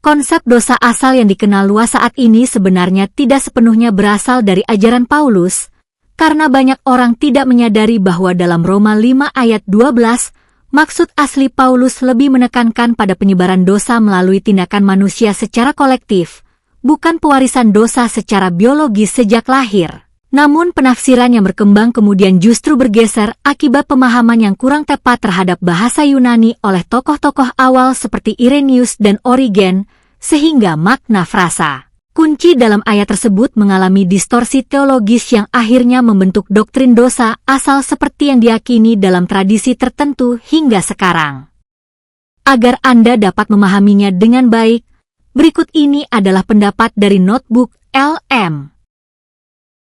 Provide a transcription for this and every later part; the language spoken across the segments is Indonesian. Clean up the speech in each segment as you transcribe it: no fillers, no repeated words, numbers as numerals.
Konsep dosa asal yang dikenal luas saat ini sebenarnya tidak sepenuhnya berasal dari ajaran Paulus, karena banyak orang tidak menyadari bahwa dalam Roma 5 ayat 12, maksud asli Paulus lebih menekankan pada penyebaran dosa melalui tindakan manusia secara kolektif, bukan pewarisan dosa secara biologis sejak lahir. Namun penafsiran yang berkembang kemudian justru bergeser akibat pemahaman yang kurang tepat terhadap bahasa Yunani oleh tokoh-tokoh awal seperti Irenaeus dan Origen, sehingga makna frasa kunci dalam ayat tersebut mengalami distorsi teologis yang akhirnya membentuk doktrin dosa asal seperti yang diyakini dalam tradisi tertentu hingga sekarang. Agar Anda dapat memahaminya dengan baik, berikut ini adalah pendapat dari notebook LM.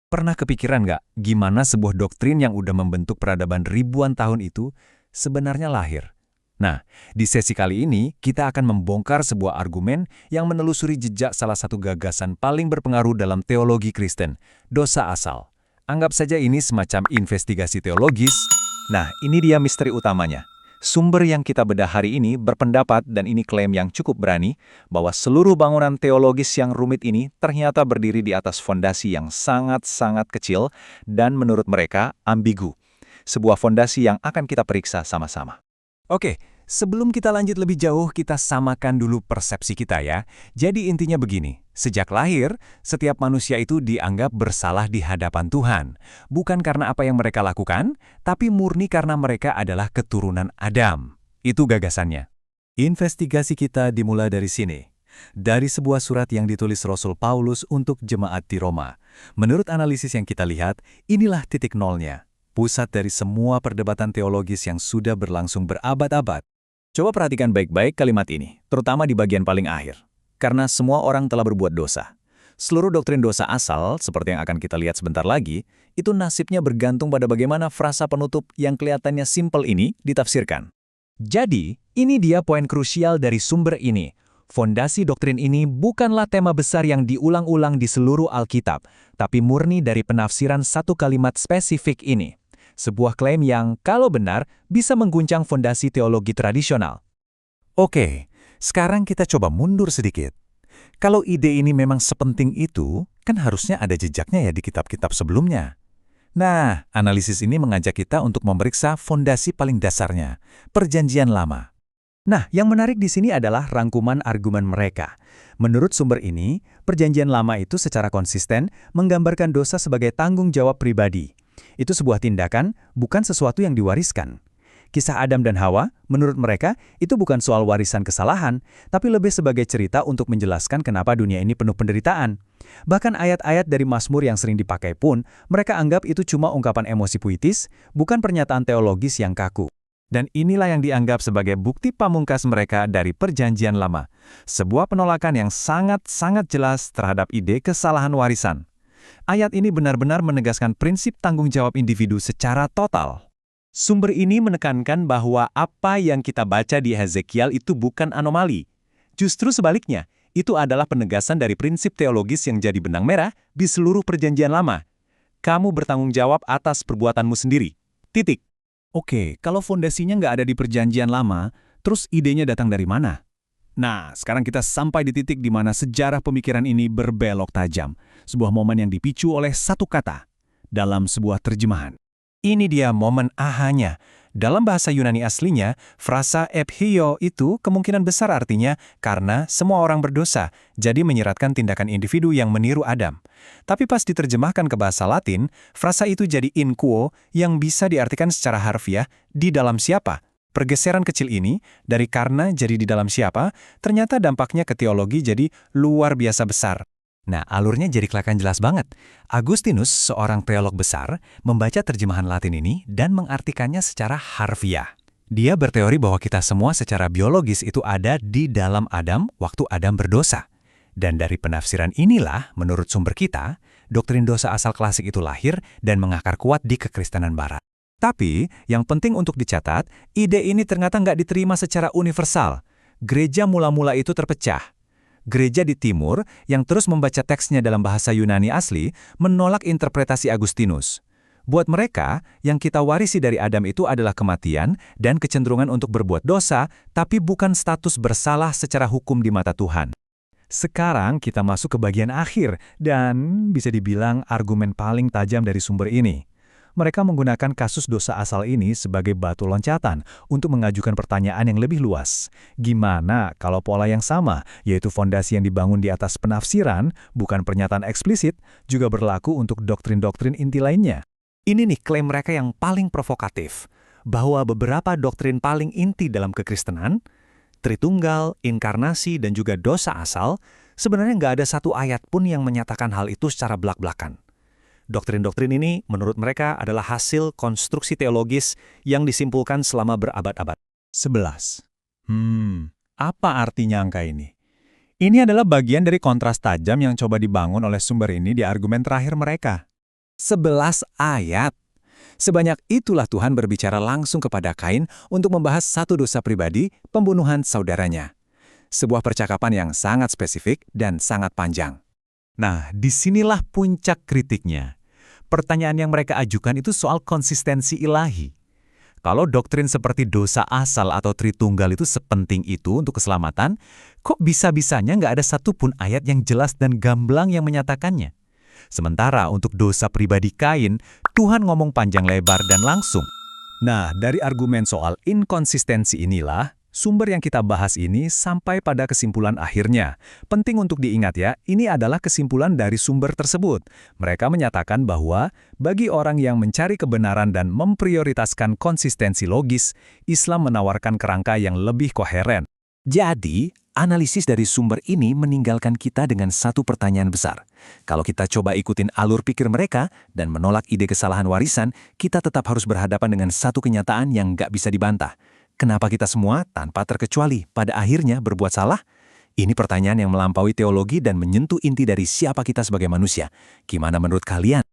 Pernah kepikiran nggak gimana sebuah doktrin yang udah membentuk peradaban ribuan tahun itu sebenarnya lahir? Nah, di sesi kali ini kita akan membongkar sebuah argumen yang menelusuri jejak salah satu gagasan paling berpengaruh dalam teologi Kristen, dosa asal. Anggap saja ini semacam investigasi teologis. Nah, ini dia misteri utamanya. Sumber yang kita bedah hari ini berpendapat, dan ini klaim yang cukup berani, bahwa seluruh bangunan teologis yang rumit ini ternyata berdiri di atas fondasi yang sangat-sangat kecil dan menurut mereka ambigu. Sebuah fondasi yang akan kita periksa sama-sama. Oke, sebelum kita lanjut lebih jauh, kita samakan dulu persepsi kita ya. Jadi intinya begini, sejak lahir, setiap manusia itu dianggap bersalah di hadapan Tuhan. Bukan karena apa yang mereka lakukan, tapi murni karena mereka adalah keturunan Adam. Itu gagasannya. Investigasi kita dimulai dari sini. Dari sebuah surat yang ditulis Rasul Paulus untuk jemaat di Roma. Menurut analisis yang kita lihat, inilah titik nolnya. Pusat dari semua perdebatan teologis yang sudah berlangsung berabad-abad. Coba perhatikan baik-baik kalimat ini, terutama di bagian paling akhir. Karena semua orang telah berbuat dosa. Seluruh doktrin dosa asal, seperti yang akan kita lihat sebentar lagi, itu nasibnya bergantung pada bagaimana frasa penutup yang kelihatannya simpel ini ditafsirkan. Jadi, ini dia poin krusial dari sumber ini. Fondasi doktrin ini bukanlah tema besar yang diulang-ulang di seluruh Alkitab, tapi murni dari penafsiran satu kalimat spesifik ini. Sebuah klaim yang, kalau benar, bisa mengguncang fondasi teologi tradisional. Oke, sekarang kita coba mundur sedikit. Kalau ide ini memang sepenting itu, kan harusnya ada jejaknya ya di kitab-kitab sebelumnya. Nah, analisis ini mengajak kita untuk memeriksa fondasi paling dasarnya, Perjanjian Lama. Nah, yang menarik di sini adalah rangkuman argumen mereka. Menurut sumber ini, Perjanjian Lama itu secara konsisten menggambarkan dosa sebagai tanggung jawab pribadi. Itu sebuah tindakan, bukan sesuatu yang diwariskan. Kisah Adam dan Hawa, menurut mereka, itu bukan soal warisan kesalahan, tapi lebih sebagai cerita untuk menjelaskan kenapa dunia ini penuh penderitaan. Bahkan ayat-ayat dari Mazmur yang sering dipakai pun, mereka anggap itu cuma ungkapan emosi puitis, bukan pernyataan teologis yang kaku. Dan inilah yang dianggap sebagai bukti pamungkas mereka dari Perjanjian Lama. Sebuah penolakan yang sangat-sangat jelas terhadap ide kesalahan warisan. Ayat ini benar-benar menegaskan prinsip tanggung jawab individu secara total. Sumber ini menekankan bahwa apa yang kita baca di Hezekiel itu bukan anomali. Justru sebaliknya, itu adalah penegasan dari prinsip teologis yang jadi benang merah di seluruh Perjanjian Lama. Kamu bertanggung jawab atas perbuatanmu sendiri. Titik. Oke, kalau fondasinya nggak ada di Perjanjian Lama, terus idenya datang dari mana? Nah, sekarang kita sampai di titik di mana sejarah pemikiran ini berbelok tajam. Sebuah momen yang dipicu oleh satu kata dalam sebuah terjemahan. Ini dia momen ahanya. Dalam bahasa Yunani aslinya, frasa ephio itu kemungkinan besar artinya karena semua orang berdosa, jadi menyiratkan tindakan individu yang meniru Adam. Tapi pas diterjemahkan ke bahasa Latin, frasa itu jadi in quo yang bisa diartikan secara harfiah di dalam siapa. Pergeseran kecil ini, dari karena jadi di dalam siapa, ternyata dampaknya ke teologi jadi luar biasa besar. Nah, alurnya jadi kelihatan jelas banget. Agustinus, seorang teolog besar, membaca terjemahan Latin ini dan mengartikannya secara harfiah. Dia berteori bahwa kita semua secara biologis itu ada di dalam Adam waktu Adam berdosa. Dan dari penafsiran inilah, menurut sumber kita, doktrin dosa asal klasik itu lahir dan mengakar kuat di kekristenan Barat. Tapi, yang penting untuk dicatat, ide ini ternyata nggak diterima secara universal. Gereja mula-mula itu terpecah. Gereja di Timur, yang terus membaca teksnya dalam bahasa Yunani asli, menolak interpretasi Agustinus. Buat mereka, yang kita warisi dari Adam itu adalah kematian dan kecenderungan untuk berbuat dosa, tapi bukan status bersalah secara hukum di mata Tuhan. Sekarang kita masuk ke bagian akhir, dan bisa dibilang argumen paling tajam dari sumber ini. Mereka menggunakan kasus dosa asal ini sebagai batu loncatan untuk mengajukan pertanyaan yang lebih luas. Gimana kalau pola yang sama, yaitu fondasi yang dibangun di atas penafsiran, bukan pernyataan eksplisit, juga berlaku untuk doktrin-doktrin inti lainnya? Ini nih klaim mereka yang paling provokatif, bahwa beberapa doktrin paling inti dalam kekristenan, Tritunggal, inkarnasi, dan juga dosa asal, sebenarnya nggak ada satu ayat pun yang menyatakan hal itu secara belak-belakan. Doktrin-doktrin ini, menurut mereka, adalah hasil konstruksi teologis yang disimpulkan selama berabad-abad. 11. Apa artinya angka ini? Ini adalah bagian dari kontras tajam yang coba dibangun oleh sumber ini di argumen terakhir mereka. 11 ayat. Sebanyak itulah Tuhan berbicara langsung kepada Kain untuk membahas satu dosa pribadi, pembunuhan saudaranya. Sebuah percakapan yang sangat spesifik dan sangat panjang. Nah, disinilah puncak kritiknya. Pertanyaan yang mereka ajukan itu soal konsistensi ilahi. Kalau doktrin seperti dosa asal atau Tritunggal itu sepenting itu untuk keselamatan, kok bisa-bisanya nggak ada satupun ayat yang jelas dan gamblang yang menyatakannya? Sementara untuk dosa pribadi Kain, Tuhan ngomong panjang lebar dan langsung. Nah, dari argumen soal inkonsistensi inilah, sumber yang kita bahas ini sampai pada kesimpulan akhirnya. Penting untuk diingat ya, ini adalah kesimpulan dari sumber tersebut. Mereka menyatakan bahwa, bagi orang yang mencari kebenaran dan memprioritaskan konsistensi logis, Islam menawarkan kerangka yang lebih koheren. Jadi, analisis dari sumber ini meninggalkan kita dengan satu pertanyaan besar. Kalau kita coba ikutin alur pikir mereka dan menolak ide kesalahan warisan, kita tetap harus berhadapan dengan satu kenyataan yang nggak bisa dibantah. Kenapa kita semua, tanpa terkecuali, pada akhirnya berbuat salah? Ini pertanyaan yang melampaui teologi dan menyentuh inti dari siapa kita sebagai manusia. Gimana menurut kalian?